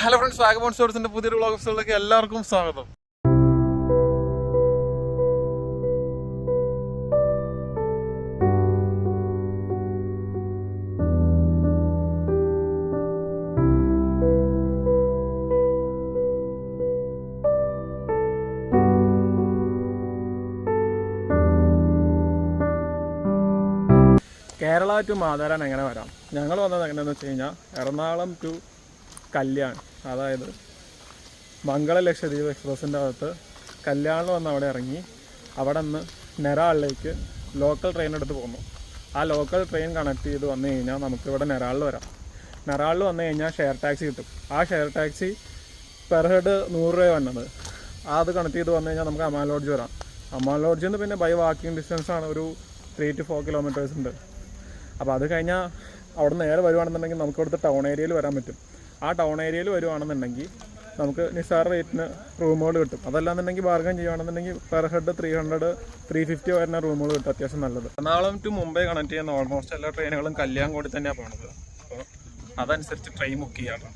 Hello friends, വാഗബോൺ സ്റ്റോർസിന്റെ പുതിയൊരു vlog എപ്പിസോഡിലേക്ക് എല്ലാവർക്കും സ്വാഗതം. കേരള ടു മാതാരാൻ എങ്ങനെ വരാം? ഞങ്ങൾ വന്നത് എങ്ങനെയാണെന്ന് വെച്ച് കഴിഞ്ഞാൽ എറണാകുളം ടു കല്യാൺ, അതായത് മംഗള ലക്ഷദ്വീപ് എക്സ്പ്രസിൻ്റെ അകത്ത് കല്യാണിൽ വന്ന് അവിടെ ഇറങ്ങി അവിടെ നിന്ന് നെരാളിലേക്ക് ലോക്കൽ ട്രെയിൻ എടുത്ത് പോന്നു. ആ ലോക്കൽ ട്രെയിൻ കണക്ട് ചെയ്ത് വന്നു കഴിഞ്ഞാൽ നമുക്കിവിടെ നെരാളിൽ വരാം. നെരാളിൽ വന്നു കഴിഞ്ഞാൽ ഷെയർ ടാക്സി കിട്ടും. ആ ഷെയർ ടാക്സി പെർ ഹെഡ് 100 രൂപ വന്നത്. അത് കണക്ട് ചെയ്ത് വന്നു കഴിഞ്ഞാൽ നമുക്ക് അമാൻ ലോഡ്ജ് വരാം. അമാൻ ലോഡ്ജിൽ നിന്ന് പിന്നെ ബൈ വാക്കിംഗ് ഡിസ്റ്റൻസാണ്, ഒരു 3 to 4 കിലോമീറ്റേഴ്സ് ഉണ്ട്. അപ്പോൾ അത് കഴിഞ്ഞാൽ അവിടെ നേരെ വരുവാണെന്നുണ്ടെങ്കിൽ നമുക്ക് ഇവിടുത്തെ ടൗൺ ഏരിയയിൽ വരാൻ പറ്റും. ആ ടൗൺ ഏരിയയിൽ വരുവാണെന്നുണ്ടെങ്കിൽ നമുക്ക് നിസാർ റേറ്റിന് റൂമുകൾ കിട്ടും. അതല്ലാന്നുണ്ടെങ്കിൽ ബാർഗൻ ചെയ്യുകയാണെന്നുണ്ടെങ്കിൽ പെർ ഹെഡ് 300-350 വരുന്ന റൂമുകൾ കിട്ടും, അത്യാവശ്യം നല്ലത്. എറണാകുളം ടു മുംബൈ കണക്ട് ചെയ്യുന്ന ഓൾമോസ്റ്റ് എല്ലാ ട്രെയിനുകളും കല്യാൺ കൂടി തന്നെയാണ് പോകുന്നത്. അപ്പോൾ അതനുസരിച്ച് ട്രെയിൻ ബുക്ക് ചെയ്യാറ്.